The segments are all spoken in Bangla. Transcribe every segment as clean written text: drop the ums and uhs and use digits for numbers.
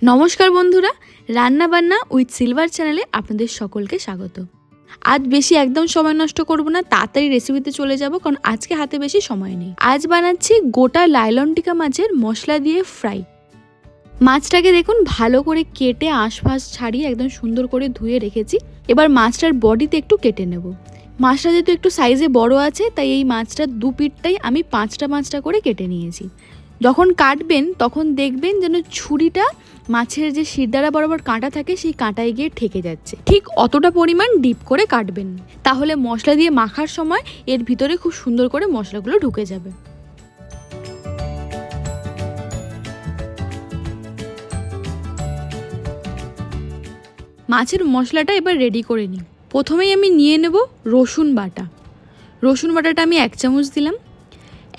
নমস্কার বন্ধুরা, রান্না বান্না উইথ সিলভার চ্যানেলে আপনাদের সকলকে স্বাগত। আজ বেশি একদম সময় নষ্ট করব না, তাড়াতাড়ি রেসিপিতে চলে যাব, কারণ আজকে হাতে বেশি সময় নেই। আজ বানাচ্ছি গোটা লাইলন টিকা মাছের মশলা দিয়ে ফ্রাই। মাছটাকে দেখুন ভালো করে কেটে আঁশফাঁশ ছাড়িয়ে একদম সুন্দর করে ধুয়ে রেখেছি। এবার মাছটার বডিতে একটু কেটে নেব। মাছটা যেহেতু একটু সাইজে বড় আছে, তাই এই মাছটার দু পিঠটাই আমি পাঁচটা করে কেটে নিয়েছি। যখন কাটবেন তখন দেখবেন যেন ছুরিটা মাছের যে শিরদাঁড়া বরাবর কাঁটা থাকে সেই কাঁটায় গিয়ে ঠেকে যাচ্ছে। ঠিক অতটা পরিমাণ ডিপ করে কাটবেন, তাহলে মশলা দিয়ে মাখার সময় এর ভিতরে খুব সুন্দর করে মশলাগুলো ঢুকে যাবে। মাছের মশলাটা এবার রেডি করে নিই। প্রথমেই আমি নিয়ে নেব রসুন বাটা। রসুন বাটাটা আমি 1 চামচ দিলাম।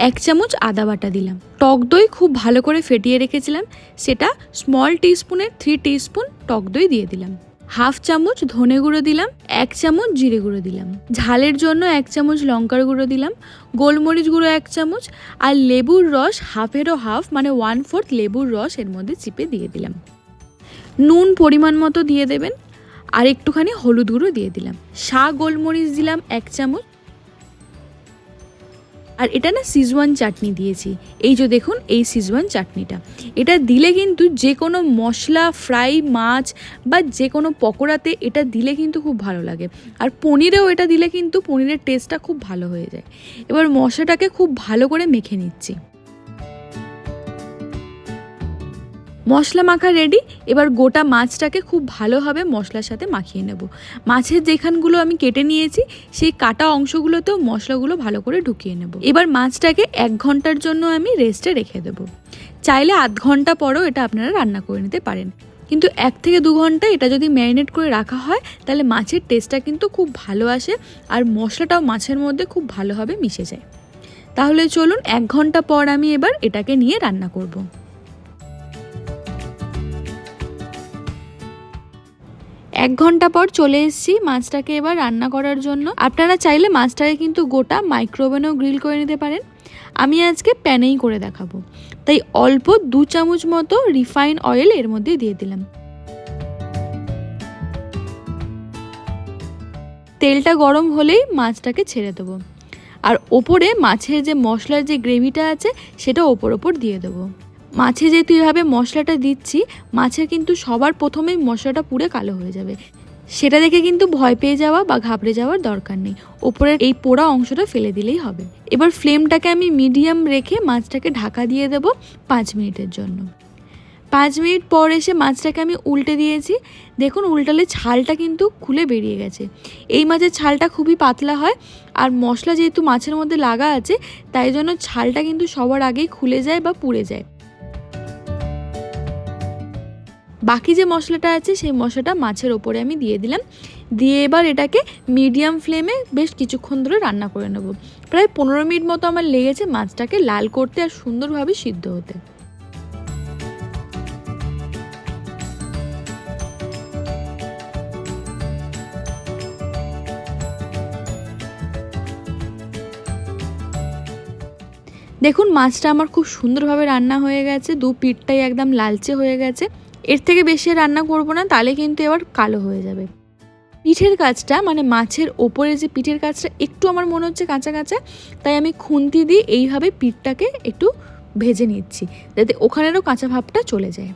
1 চামচ আদা বাটা দিলাম। টক দই খুব ভালো করে ফেটিয়ে রেখেছিলাম, সেটা স্মল টিস্পুনের 3 টিস্পুন টক দই দিয়ে দিলাম। 1/2 চামচ ধনে গুঁড়ো দিলাম। 1 চামচ জিরে গুঁড়ো দিলাম। ঝালের জন্য 1 চামচ লঙ্কার গুঁড়ো দিলাম। গোলমরিচ গুঁড়ো 1 চামচ, আর লেবুর রস হাফেরও হাফ মানে 1/4 লেবুর রস এর মধ্যে চিপে দিয়ে দিলাম। নুন পরিমাণ মতো দিয়ে দেবেন, আর একটুখানি হলুদ গুঁড়ো দিয়ে দিলাম। গোলমরিচ দিলাম 1 চামচ। আর এটা না সিজওয়ান চাটনি দিয়েছি, এই যে দেখুন এই সিজওয়ান চাটনিটা, এটা দিলে কিন্তু যে কোনো মশলা ফ্রাই মাছ বা যে কোনো পকোড়াতে এটা দিলে কিন্তু খুব ভালো লাগে। আর পনিরেও এটা দিলে কিন্তু পনিরের টেস্টটা খুব ভালো হয়ে যায়। এবার মশলাটাকে খুব ভালো করে মেখে নিচ্ছি। মশলা মাখা রেডি। এবার গোটা মাছটাকে খুব ভালোভাবে মশলার সাথে মাখিয়ে নেব। মাছের যেখানগুলো আমি কেটে নিয়েছি সেই কাটা অংশগুলোতেও মশলাগুলো ভালো করে ঢুকিয়ে নেব। এবার মাছটাকে 1 ঘন্টার জন্য আমি রেস্টে রেখে দেবো। চাইলে আধ ঘন্টা পরেও এটা আপনারা রান্না করে নিতে পারেন, কিন্তু 1 থেকে 2 ঘন্টা এটা যদি ম্যারিনেট করে রাখা হয় তাহলে মাছের টেস্টটা কিন্তু খুব ভালো আসে, আর মশলাটাও মাছের মধ্যে খুব ভালোভাবে মিশে যায়। তাহলে চলুন 1 ঘন্টা পর আমি এবার এটাকে নিয়ে রান্না করব। 1 ঘন্টা পর চলে এসেছি মাছটাকে এবার রান্না করার জন্য। আপনারা চাইলে মাছটাকে কিন্তু গোটা মাইক্রোওভেনেও গ্রিল করে নিতে পারেন। আমি আজকে প্যানেই করে দেখাবো, তাই অল্প 2 চামচ মতো রিফাইন অয়েল এর মধ্যে দিয়ে দিলাম। তেলটা গরম হলেই মাছটাকে ছেড়ে দেবো, আর ওপরে মাছের যে মশলার যে গ্রেভিটা আছে সেটা ওপর দিয়ে দেবো। মাছে যেহেতু এভাবে মশলাটা দিচ্ছি, মাছের কিন্তু সবার প্রথমেই মশলাটা পুড়ে কালো হয়ে যাবে, সেটা দেখে কিন্তু ভয় পেয়ে যাওয়া বা ঘাবড়ে যাওয়ার দরকার নেই। ওপরের এই পোড়া অংশটা ফেলে দিলেই হবে। এবার ফ্লেমটাকে আমি মিডিয়াম রেখে মাছটাকে ঢাকা দিয়ে দেব 5 মিনিটের জন্য। 5 মিনিট পর এসে মাছটাকে আমি উল্টে দিয়েছি। দেখুন উল্টালে ছালটা কিন্তু খুলে বেরিয়ে গেছে। এই মাছের ছালটা খুবই পাতলা হয়, আর মশলা যেহেতু মাছের মধ্যে লাগা আছে তাই জন্য ছালটা কিন্তু সবার আগেই খুলে যায় বা পুড়ে যায়। বাকি যে মশলাটা আছে সেই মশলাটা মাছের ওপরে আমি দিয়ে দিলাম। দিয়ে এবার এটাকে মিডিয়াম ফ্লেমে বেশ কিছুক্ষণ ধরে রান্না করে নেব। প্রায় 15 মিনিট মতো আমার লেগেছে মাছটাকে লাল করতে আর সুন্দরভাবে সিদ্ধ হতে। দেখুন মাছটা আমার খুব সুন্দরভাবে রান্না হয়ে গেছে, 2 পিঠটাই একদম লালচে হয়ে গেছে। এর থেকে বেশি রান্না করব না, তাহলে কিন্তু এবার কালো হয়ে যাবে। পিঠের কাজটা মানে মাছের ওপরে যে পিঠের কাজটা একটু আমার মনে হচ্ছে কাঁচা কাঁচা, তাই আমি খুন্তি দিয়ে এইভাবে পিঠটাকে একটু ভেজে নিচ্ছি, যাতে ওখানেরও কাঁচা ভাবটা চলে যায়।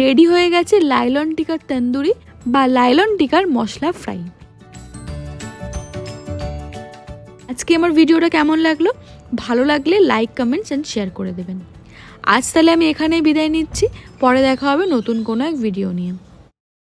রেডি হয়ে গেছে লাইলন টিকার তন্দুরি বা লাইলন টিকার মশলা ফ্রাই। আজকে আমার ভিডিওটা কেমন লাগলো? ভালো লাগলে লাইক কমেন্টস অ্যান্ড শেয়ার করে দেবেন। আজ তাহলে আমি এখানেই বিদায় নিচ্ছি। পরে দেখা হবে নতুন কোনো এক ভিডিও নিয়ে।